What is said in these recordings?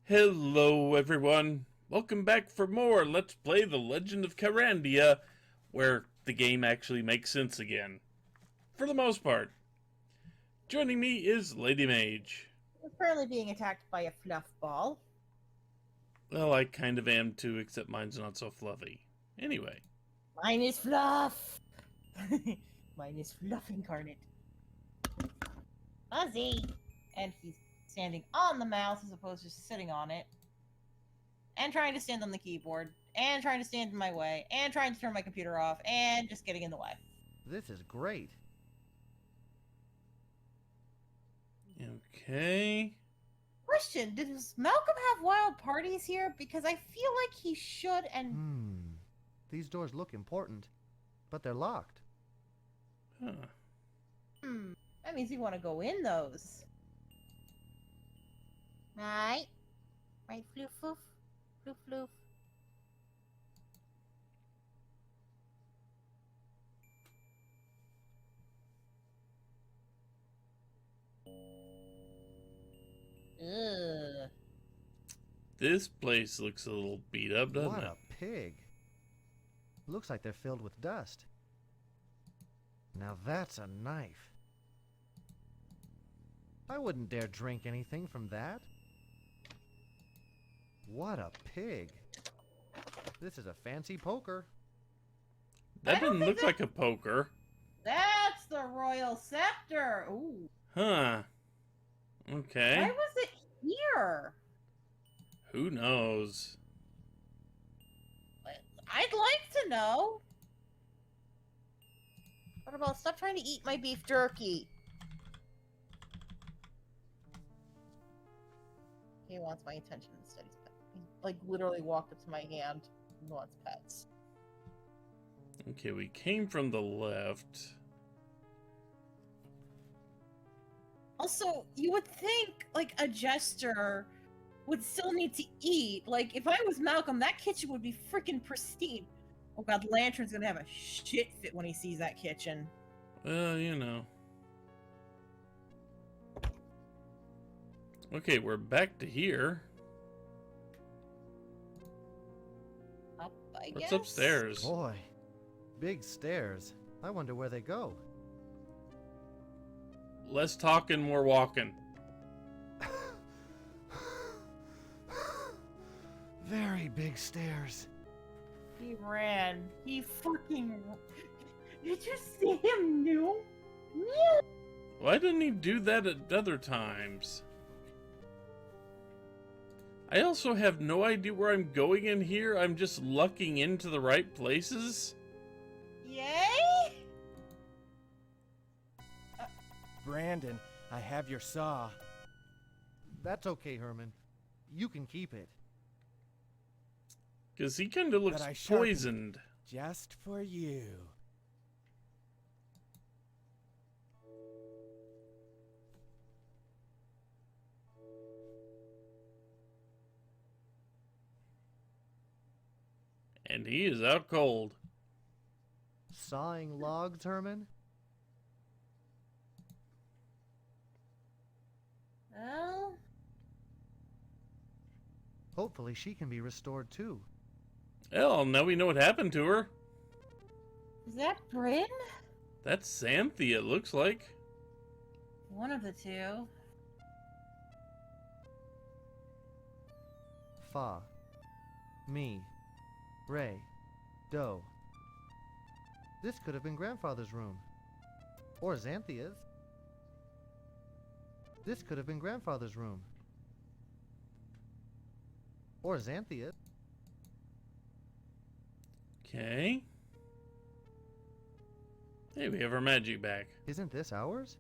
Hello everyone, welcome back for more Let's Play The Legend of Kyrandia, where the game actually makes sense again. For the most part. Joining me is Lady Mage. We're currently being attacked by a fluff ball. Well, I kind of am too, except mine's not so fluffy. Anyway. Mine is fluff! Mine is fluff incarnate. Fuzzy! And he's standing on the mouse as opposed to sitting on it. And trying to stand on the keyboard. And trying to stand in my way. And trying to turn my computer off. And just getting in the way. This is great. Okay. Question, does Malcolm have wild parties here? Because I feel like he should and... These doors look important, but they're locked. Huh. That means you want to go in those. Right? Right, floof, floof. Floof, floof. Ugh. This place looks a little beat up, doesn't What it? a pig. Looks like they're filled with dust. Now that's a knife. I wouldn't dare drink anything from that. What a pig. This is a fancy poker. That didn't look like a poker. That's the royal scepter! Ooh. Huh. Okay. Why was it here? Who knows? I'd like to know. What about stop trying to eat my beef jerky? He wants my attention instead. He's pet. He like literally walked up to my hand and wants pets. Okay, we came from the left. Also, you would think like a jester would still need to eat. Like if I was Malcolm, that kitchen would be freaking pristine. Oh god, Lantern's gonna have a shit fit when he sees that kitchen. Well, you know. Okay, we're back to here. Up, I guess. What's upstairs? Boy, big stairs. I wonder where they go. Less talking, more walking. Very big stairs. He ran. He fucking... Did you see him new? Why didn't he do that at other times? I also have no idea where I'm going in here. I'm just lucking into the right places. Yay? Brandon, I have your saw. That's okay, Herman. You can keep it. Because he kind of looks But I sharpened poisoned. just for you. And he is out cold. Sawing logs, Herman? Well... Hopefully she can be restored too. Well, now we know what happened to her. Is that Bryn? That's Xanthi, it looks like. One of the two. Fa. Me. Ray. Do. This could have been Grandfather's room. Or Xanthia's. This could have been Grandfather's room. Or Xanthia's. Okay. Hey, we have our magic back. Isn't this ours?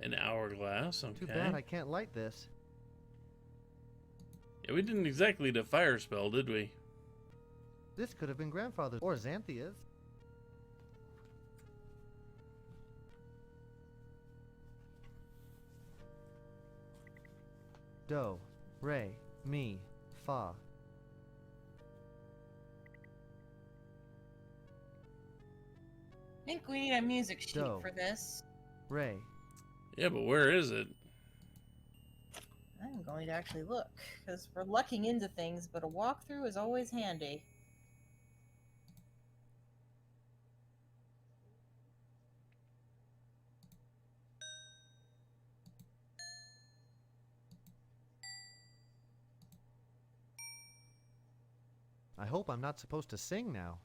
An hourglass, okay. Too bad I can't light this. Yeah, we didn't exactly do a fire spell, did we? This could have been Grandfather's or Xanthia's. Do, Ray, me, Fa. I think we need a music sheet Do. for this. Ray. Yeah, but where is it? I'm going to actually look, because we're lucking into things, but a walkthrough is always handy. I hope I'm not supposed to sing now.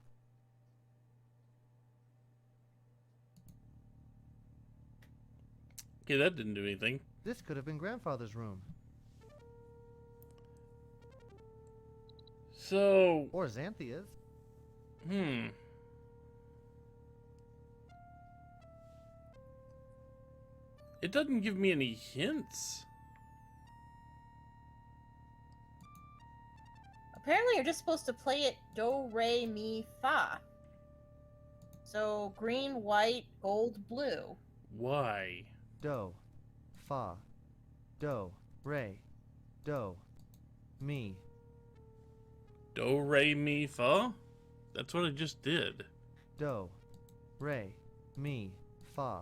Okay, that didn't do anything. This could have been Grandfather's room. So, Or Xanthia's. It doesn't give me any hints. Apparently, you're just supposed to play it do, re, mi, fa. So, green, white, gold, blue. Why? Do. Fa. Do. Re. Do. Mi. Do, re, mi, fa? That's what I just did. Do. Re. Mi. Fa.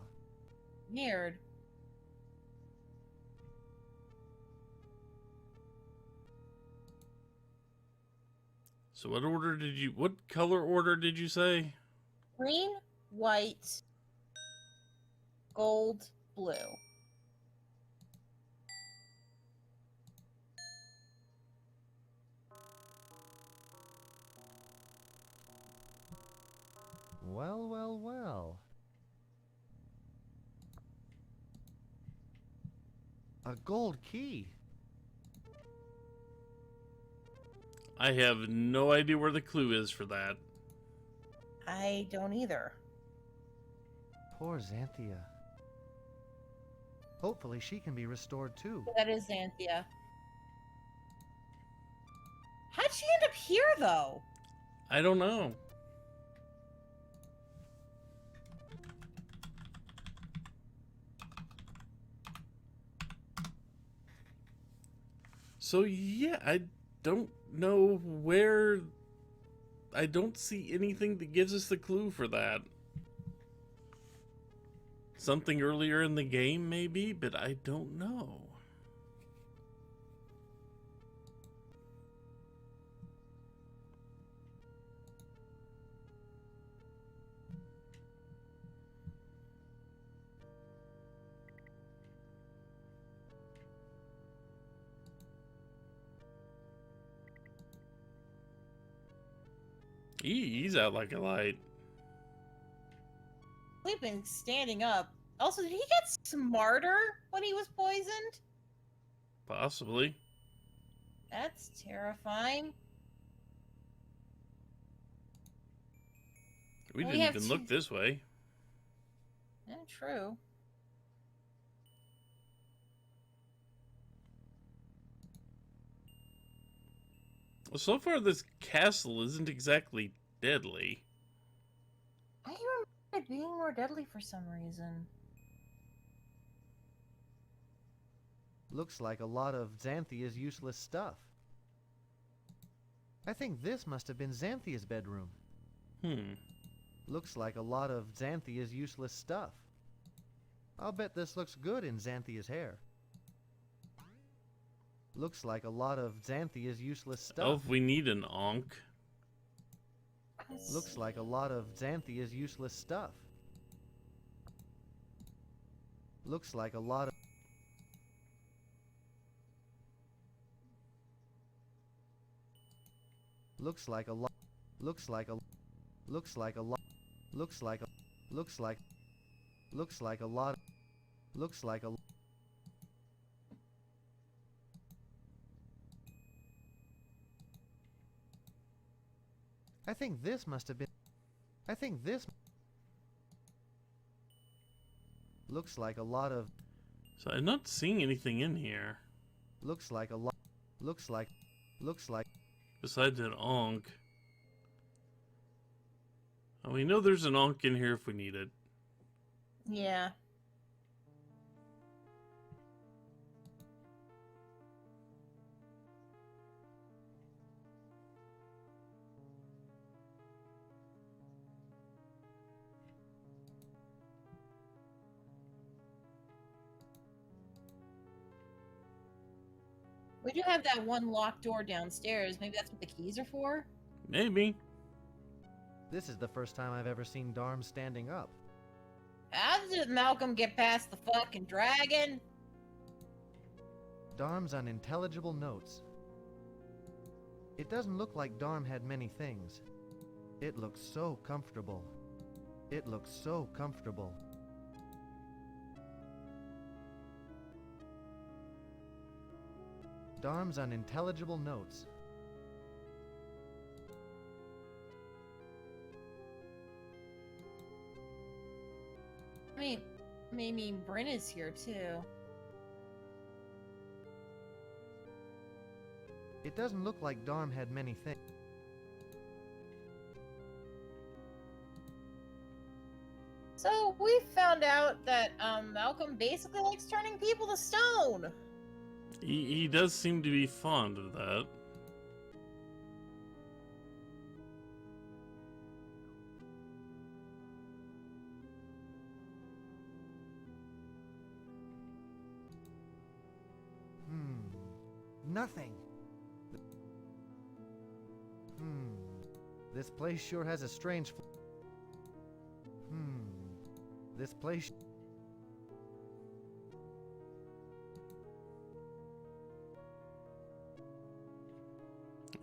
Weird. So what color order did you say? Green, white, gold, blue. Well, well, well. A gold key. I have no idea where the clue is for that. I don't either. Poor Xanthia. Hopefully she can be restored too. That is Xanthia. How'd she end up here, though? I don't know. So yeah, I don't know where. I don't see anything that gives us the clue for that. Something earlier in the game, maybe, but I don't know. He's out like a light. Sleeping, standing up. Also, did he get smarter when he was poisoned? Possibly. That's terrifying. We We didn't have even two- look this way. Yeah, true. Well, so far this castle isn't exactly deadly. I remember it being more deadly for some reason. Looks like a lot of Xanthia's useless stuff. I think this must have been Xanthia's bedroom. Looks like a lot of Xanthia's useless stuff. I'll bet this looks good in Xanthia's hair. Looks like a lot of Xanthia's useless stuff. Oh, if we need an onk. Looks like a lot of Xanthia's useless stuff. Looks like a lot of... Looks like a lot... Looks like a... Looks like a lot... Looks like a... Looks like... Looks like a lot... Looks like a... I think this must have been... I think this... Looks like a lot of... So I'm not seeing anything in here. Looks like a lot... Looks like... Looks like... Besides an onk. Oh, we know there's an onk in here if we need it. Yeah. We do have that one locked door downstairs. Maybe that's what the keys are for? Maybe. This is the first time I've ever seen Darm standing up. How did Malcolm get past the fucking dragon? Darm's unintelligible notes. It doesn't look like Darm had many things. It looks so comfortable. It looks so comfortable. Darm's unintelligible notes. I mean, maybe Bryn is here too. It doesn't look like Darm had many things. So we found out that Malcolm basically likes turning people to stone. He does seem to be fond of that. Nothing. This place sure has a strange. This place.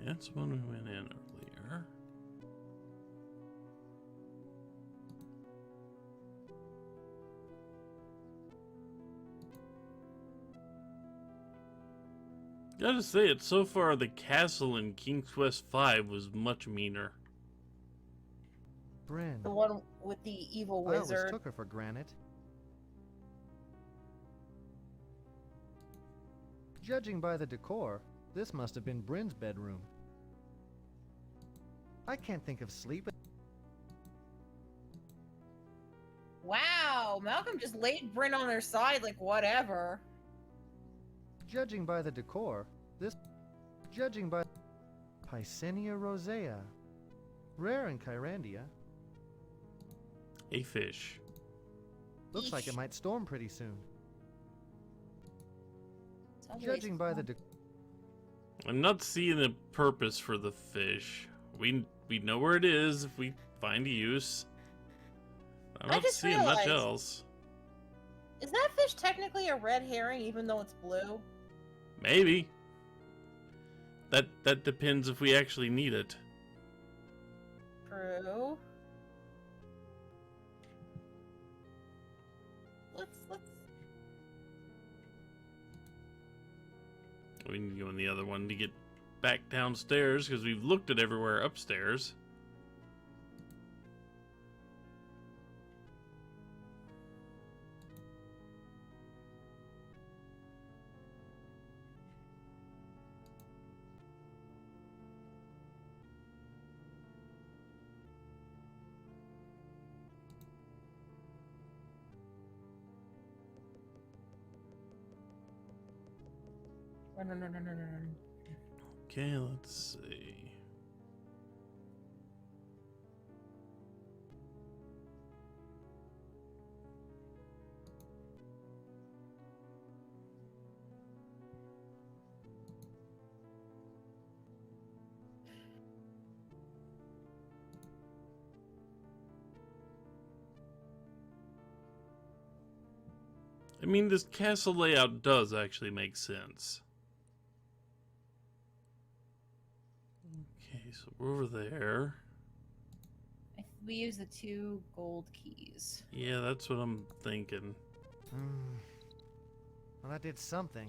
That's when we went in earlier. Gotta say it, so far the castle in King's Quest V was much meaner. Bryn. The one with the evil I always wizard. took her for granite. Judging by the decor, this must have been Bryn's bedroom. I can't think of sleep. Wow, Malcolm just laid Bryn on her side like whatever. Judging by the decor, this. Judging by. Piscenia rosea. Rare in Kyrandia. A fish. Looks like it might storm pretty soon. Sounds Judging by the. wasteful. I'm not seeing a purpose for the fish. We know where it is if we find a use. I'm I not just seeing much realized- else. Is that fish technically a red herring even though it's blue? Maybe. That depends if we actually need it. True. Let's We need to go in the other one to get back downstairs because we've looked at everywhere upstairs. no. Okay, let's see. I mean, this castle layout does actually make sense. Okay, so we're over there. We use the 2 gold keys. Yeah, that's what I'm thinking. Well, I did something,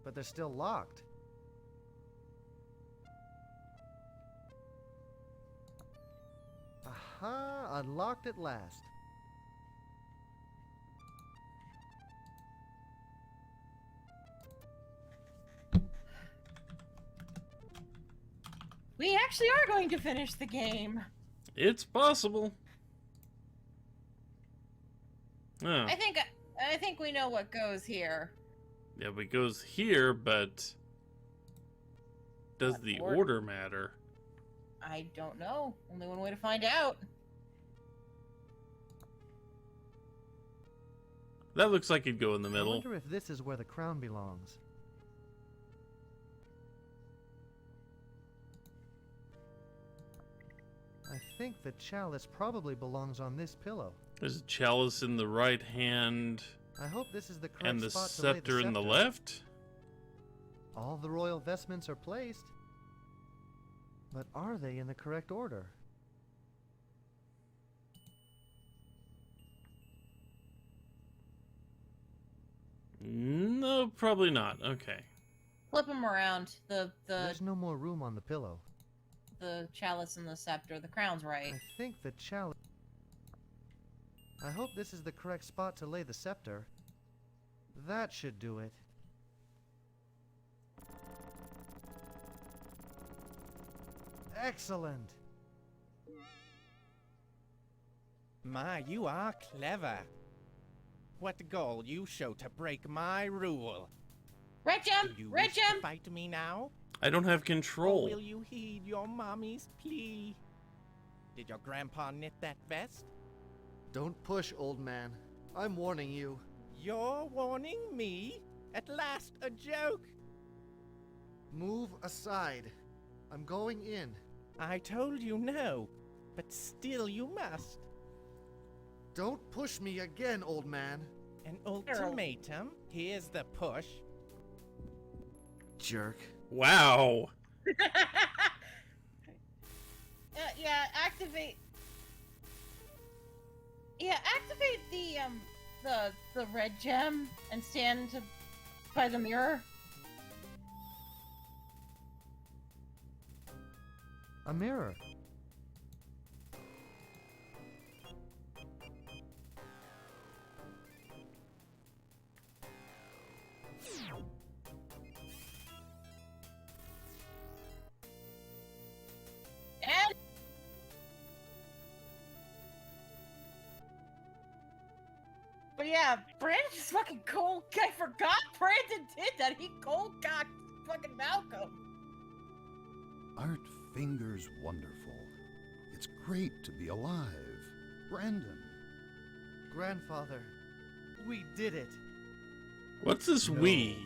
but they're still locked. Aha! Unlocked at last. We actually are going to finish the game. It's possible. Oh, I think we know what goes here. yeah, but it goes here, but does What the order? order matter? I don't know. Only one way to find out. That looks like it'd go in the I middle. wonder if this is where the crown belongs. I think the chalice probably belongs on this pillow. There's a chalice in the right hand I hope this is the correct and the spot to lay the scepter in the scepter. left. All the royal vestments are placed. But are they in the correct order? No, probably not. Okay. Flip them around. There's no more room on the pillow. The chalice and the scepter. The crown's right. I think the chalice... I hope this is the correct spot to lay the scepter. That should do it. Excellent! My, you are clever. What goal you show to break my rule? Red Do gem! you Red wish gem! to fight me now? I don't have Or control. will you heed your mommy's plea? Did your grandpa knit that vest? Don't push, old man. I'm warning you. You're warning me? At last, a joke! Move aside. I'm going in. I told you no, but still you must. Don't push me again, old man. An ultimatum? Here's the push. Jerk. Wow. Yeah, activate. Yeah, activate the red gem and stand by the mirror. A mirror. And but yeah, Brandon's fucking cold. I forgot Brandon did that. He cold cocked fucking Malcolm. Art fingers wonderful. It's great to be alive. Brandon. Grandfather, we did it. What's this No, we?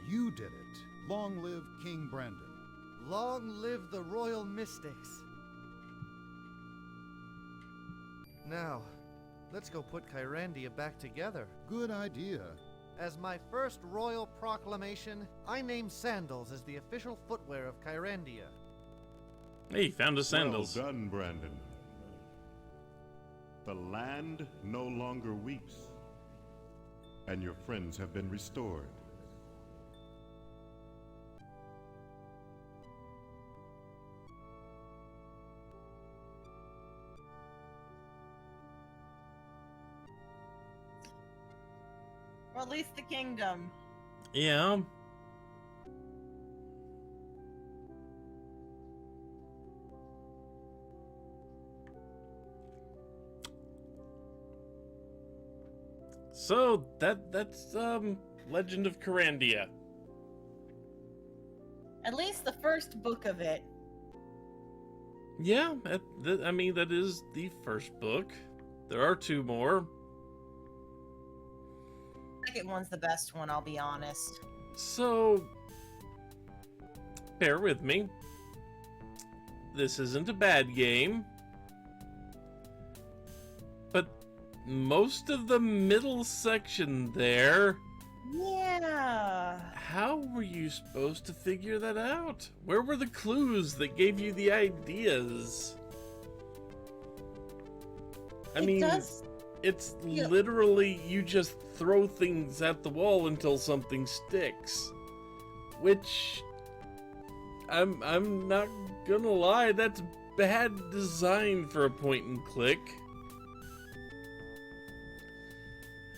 You did it. Long live King Brandon. Long live the royal mystics. Now, let's go put Kyrandia back together. Good idea. As my first royal proclamation, I name sandals as the official footwear of Kyrandia. Hey, found his sandals. Well done, Brandon. The land no longer weeps, and your friends have been restored. Or at least the kingdom. Yeah. So that's Legend of Kyrandia. At least the first book of it. Yeah, I mean that is the first book. There are two more. Second one's the best one, I'll be honest. So bear with me. This isn't a bad game. But most of the middle section there, Yeah. how were you supposed to figure that out? Where were the clues that gave you the ideas? I mean, it's Yeah. literally you just throw things at the wall until something sticks. Which I'm not gonna lie, that's bad design for a point and click.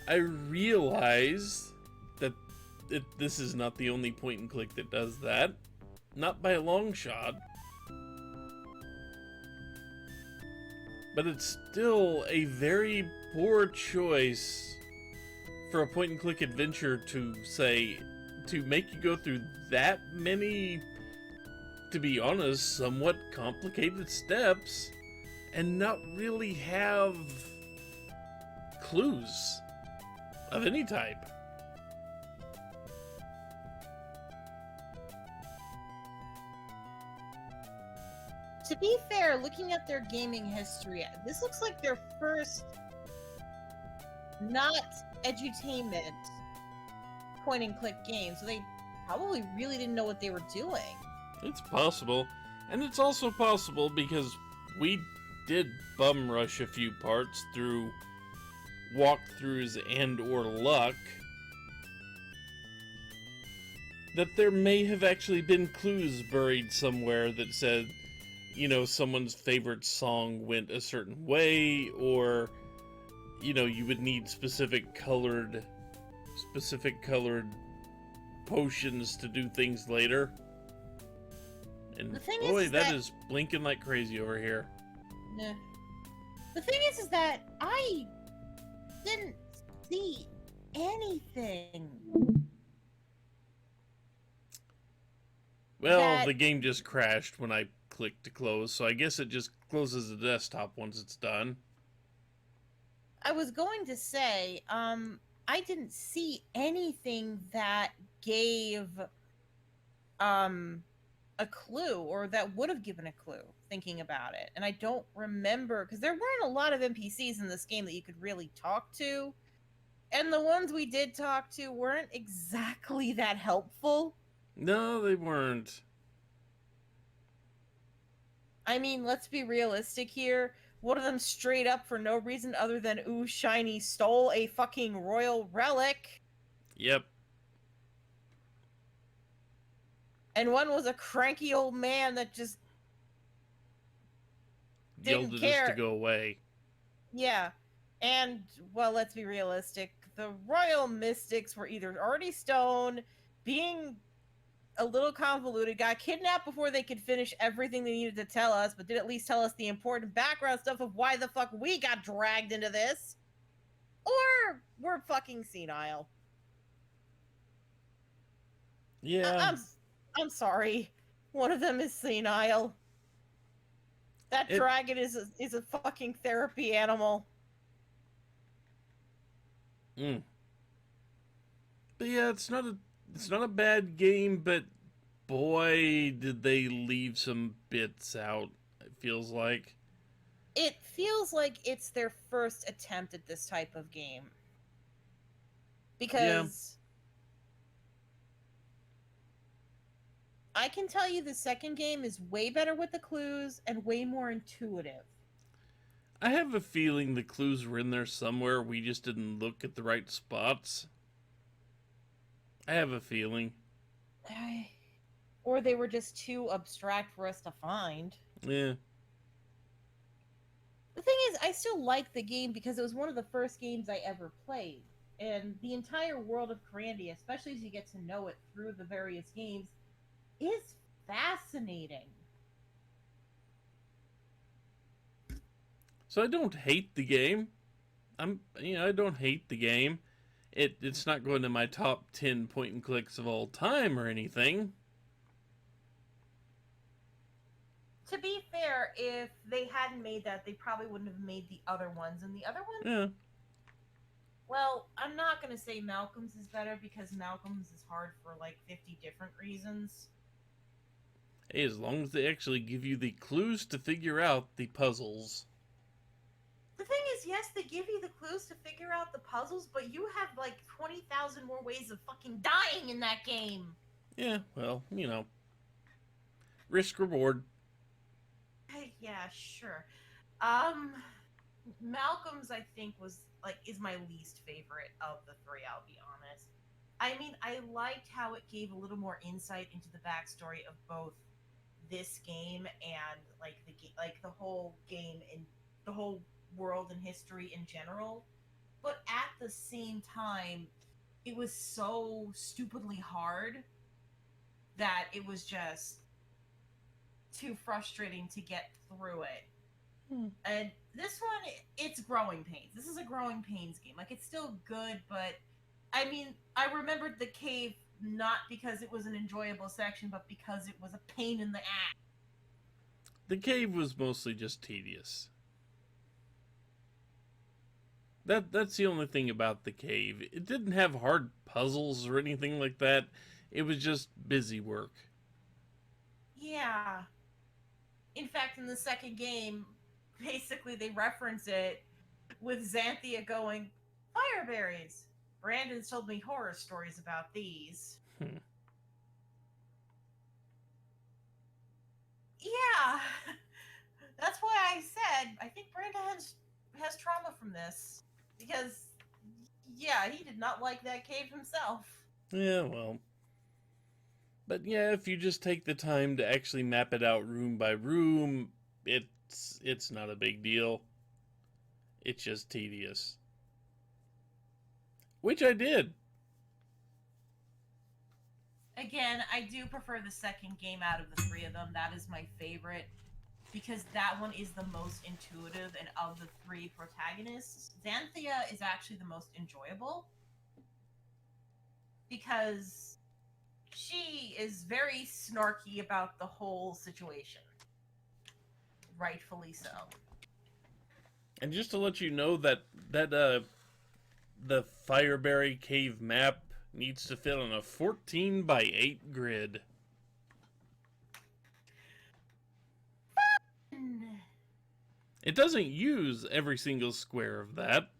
I realize that this is not the only point and click that does that. Not by a long shot. But it's still a very poor choice for a point and click adventure to make you go through that many, to be honest, somewhat complicated steps and not really have clues of any type. To be fair, looking at their gaming history, this looks like their first not edutainment point and click game, so they probably really didn't know what they were doing. It's possible. And it's also possible because we did bum rush a few parts through walkthroughs and or luck, that there may have actually been clues buried somewhere that said, you know, someone's favorite song went a certain way, or, you know, you would need specific colored potions to do things later. And The thing boy, is that that- is blinking like crazy over here. Nah. The thing is that I didn't see anything. Well, That- the game just crashed when I clicked to close, so I guess it just closes the desktop once it's done. I was going to say, I didn't see anything that gave a clue, or that would have given a clue, thinking about it. And I don't remember, because there weren't a lot of NPCs in this game that you could really talk to, and the ones we did talk to weren't exactly that helpful. No, they weren't. I mean, let's be realistic here. One of them straight up, for no reason other than ooh shiny, stole a fucking royal relic. Yep. And one was a cranky old man that just Yelled Didn't at us care. to go away. yeah. And well, let's be realistic. The royal mystics were either already stoned, being a little convoluted, got kidnapped before they could finish everything they needed to tell us, but did at least tell us the important background stuff of why the fuck we got dragged into this. Or we're fucking senile. Yeah. I'm sorry. One of them is senile. That It- dragon is a fucking therapy animal. Mm. But yeah, it's not a bad game, but boy, did they leave some bits out. It feels like. It feels like it's their first attempt at this type of game. Because I can tell you the second game is way better with the clues and way more intuitive. I have a feeling the clues were in there somewhere. We just didn't look at the right spots. I have a feeling. Or they were just too abstract for us to find. Yeah. The thing is, I still like the game because it was one of the first games I ever played. And the entire world of Kyrandia, especially as you get to know it through the various games, is fascinating. So I don't hate the game. I don't hate the game. It's not going to my top 10 point and clicks of all time or anything. To be fair, if they hadn't made that, they probably wouldn't have made the other ones. And the other ones, Yeah. well, I'm not going to say Malcolm's is better because Malcolm's is hard for like 50 different reasons. Hey, as long as they actually give you the clues to figure out the puzzles. The thing is, yes, they give you the clues to figure out the puzzles, but you have like 20,000 more ways of fucking dying in that game. Yeah, well, risk reward. Yeah, sure. Malcolm's, I think, is my least favorite of the three, I'll be honest. I mean, I liked how it gave a little more insight into the backstory of both this game and the whole game and the whole world and history in general. But at the same time, it was so stupidly hard that it was just too frustrating to get through it. And this one, it's growing pains. This is a growing pains game. Like, it's still good, but I mean, I remembered the cave not because it was an enjoyable section, but because it was a pain in the ass. The cave was mostly just tedious. That's the only thing about the cave. It didn't have hard puzzles or anything like that. It was just busy work. Yeah. In fact, in the second game, basically they reference it with Xanthia going, "Fire berries." Brandon's told me horror stories about these. Hmm. Yeah, that's why I said I think Brandon has trauma from this because, yeah, he did not like that cave himself. Yeah, well. But yeah, if you just take the time to actually map it out room by room, it's not a big deal. It's just tedious. Which I did. Again, I do prefer the second game out of the three of them. That is my favorite because that one is the most intuitive, and of the three protagonists, Xanthia is actually the most enjoyable because she is very snarky about the whole situation. Rightfully so. And just to let you know that the Fireberry Cave map needs to fit on a 14 by 8 grid. It doesn't use every single square of that,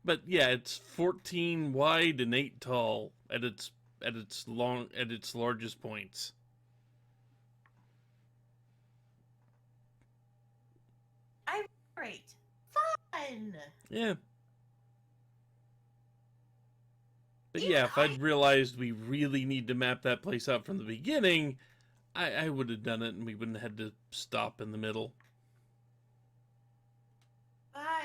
but yeah, it's 14 wide and 8 tall at its largest points. I'm great. Fun. Yeah. But Even yeah, if I'd realized we really need to map that place out from the beginning, I would have done it and we wouldn't have had to stop in the middle. I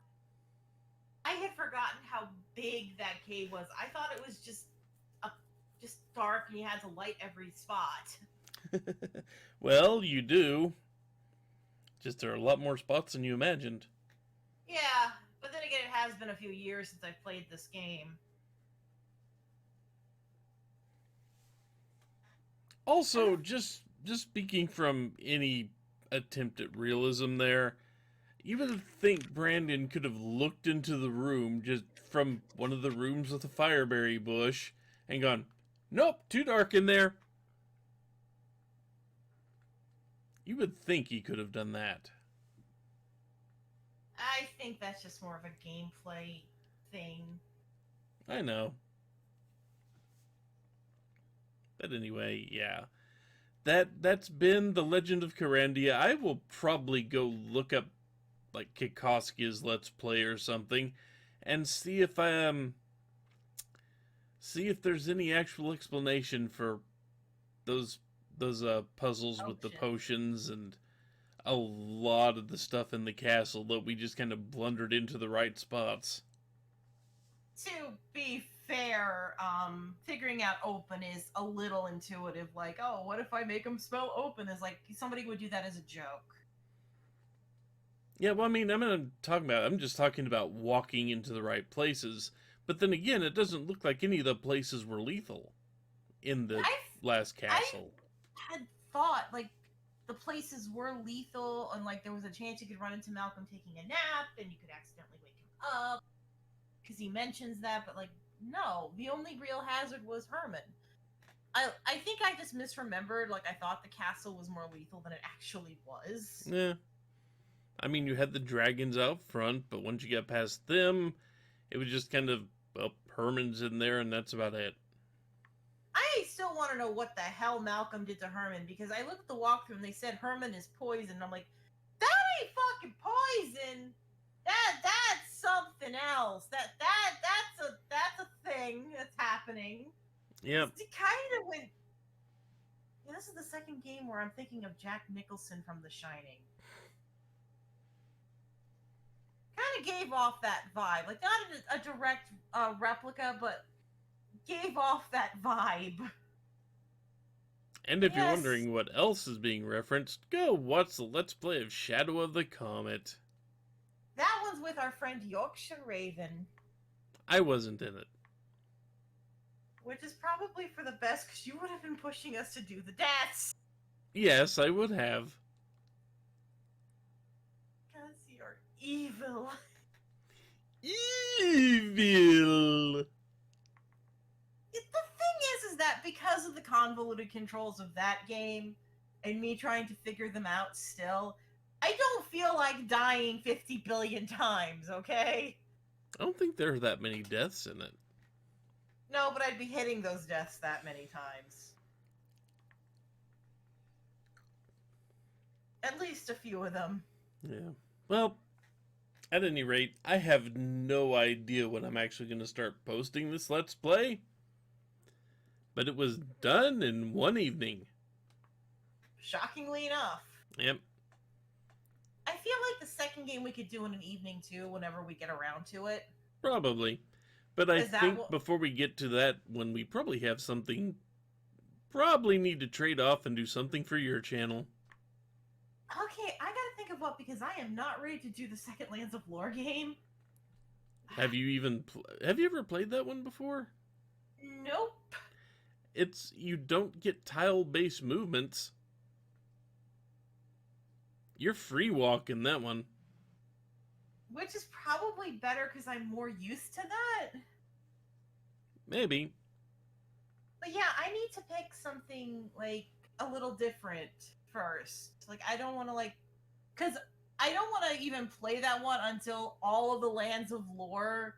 had forgotten how big that cave was. I thought it was just dark and you had to light every spot. Well, you do. Just there are a lot more spots than you imagined. Yeah, but then again, it has been a few years since I've played this game. Also, just speaking from any attempt at realism there, you would think Brandon could have looked into the room just from one of the rooms with the fireberry bush and gone, nope, too dark in there. You would think he could have done that. I think that's just more of a gameplay thing. I know. But anyway, yeah. That's been The Legend of Kyrandia. I will probably go look up like Kikoski's Let's Play or something and see if there's any actual explanation for those puzzles with the potions and a lot of the stuff in the castle that we just kind of blundered into the right spots. To be fair, figuring out open is a little intuitive. Like, oh, what if I make them spell open? Is like somebody would do that as a joke. Yeah, well, I mean, I'm just talking about walking into the right places. But then again, it doesn't look like any of the places were lethal in the last castle. I had thought like the places were lethal, and like there was a chance you could run into Malcolm taking a nap, and you could accidentally wake him up because he mentions that. But like, no, the only real hazard was Herman. I think I just misremembered. Like I thought the castle was more lethal than it actually was. Yeah. I mean, you had the dragons out front, but once you got past them, it was just kind of, well, Herman's in there, and that's about it. I still want to know what the hell Malcolm did to Herman, because I looked at the walkthrough and they said Herman is poisoned. I'm like, that ain't fucking poison. That's something else. That's a thing that's happening. Yep. It kind of went. Yeah, this is the second game where I'm thinking of Jack Nicholson from The Shining. Kind of gave off that vibe, like not a direct replica, but gave off that vibe. And if you're wondering what else is being referenced, go watch the Let's Play of Shadow of the Comet. That one's with our friend Yorkshire Raven. I wasn't in it. Which is probably for the best, because you would have been pushing us to do the deaths. Yes, I would have. Because you're evil. Evil! The thing is that because of the convoluted controls of that game, and me trying to figure them out still, I don't feel like dying 50 billion times, okay? I don't think there are that many deaths in it. No, but I'd be hitting those deaths that many times. At least a few of them. Yeah. Well, at any rate, I have no idea when I'm actually going to start posting this Let's Play. But it was done in one evening. Shockingly enough. Yep. I feel like the second game we could do in an evening too, whenever we get around to it. Probably. But I Is that think what- before we get to that, when we probably have something, probably need to trade off and do something for your channel. Okay, I gotta think of what, because I am not ready to do the second Lands of Lore game. Have you ever played that one before? Nope. You don't get tile-based movements. You're free walking that one. Which is probably better because I'm more used to that. Maybe. But yeah, I need to pick something like a little different first. Like I don't want to because I don't want to even play that one until all of the Lands of Lore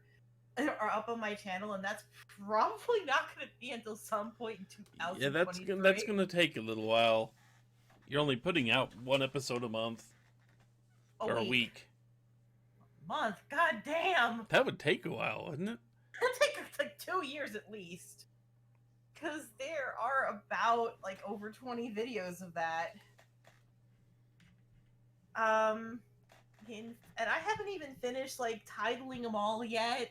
are up on my channel, and that's probably not going to be until some point in 2023. Yeah, that's gonna take a little while. You're only putting out one episode a month or a week. Month. God damn. That would take a while, wouldn't it? It'll take like 2 years at least. Because there are about like over 20 videos of that. And I haven't even finished like titling them all yet,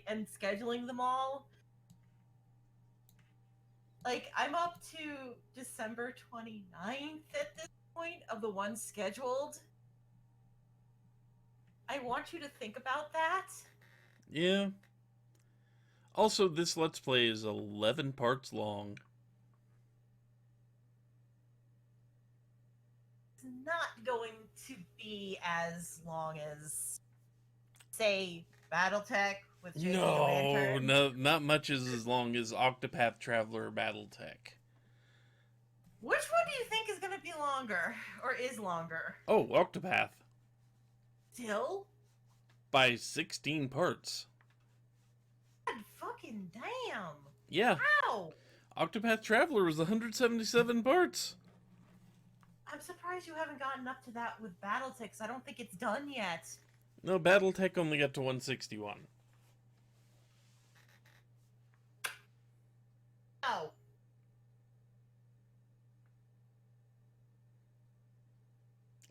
and scheduling them all. Like I'm up to December 29th at this point of the ones scheduled. I want you to think about that. Yeah. Also, this Let's Play is 11 parts long. It's not going to be as long as, say, BattleTech with J.K. Lantern. No, not much is as long as Octopath Traveler Battletech. Which one do you think is going to be longer, or is longer? Oh, Octopath. Still? By 16 parts. God fucking damn. Yeah. How? Octopath Traveler was 177 parts. I'm surprised you haven't gotten up to that with BattleTech, because I don't think it's done yet. No, Battletech only got to 161. Oh.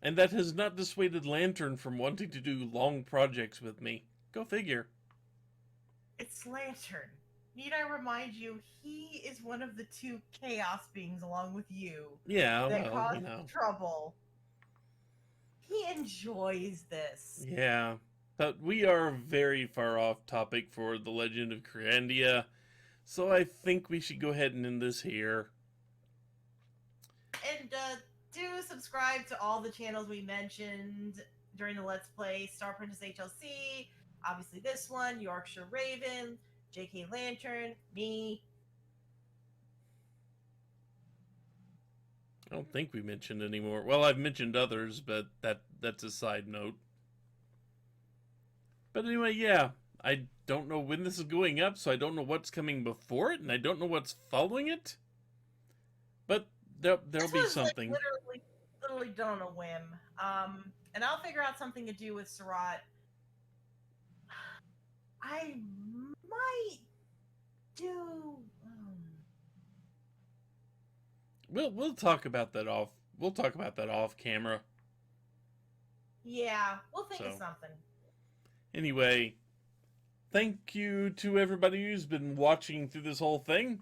And that has not dissuaded Lantern from wanting to do long projects with me. Go figure. It's Lantern. Need I remind you, he is one of the two chaos beings along with you Yeah, that well, caused you know. trouble. He enjoys this. Yeah. But we are very far off topic for The Legend of Kyrandia, so I think we should go ahead and end this here. And do subscribe to all the channels we mentioned during the Let's Play. Star Princess HLC, obviously this one, Yorkshire Raven, JK Lantern, me. I don't think we mentioned any more. Well, I've mentioned others, but that's a side note. But anyway, yeah, I don't know when this is going up, so I don't know what's coming before it, and I don't know what's following it. But there'll be something. Like, literally done on a whim. And I'll figure out something to do with Surratt. I might do. We'll talk about that off. We'll talk about that off camera. Yeah, we'll think of So. something. Anyway, thank you to everybody who's been watching through this whole thing,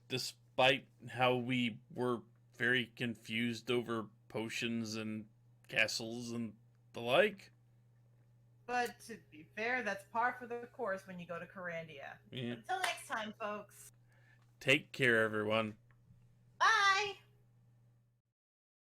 despite how we were very confused over potions and castles and the like. But to be fair, that's par for the course when you go to Kyrandia. Yeah. Until next time, folks. Take care, everyone.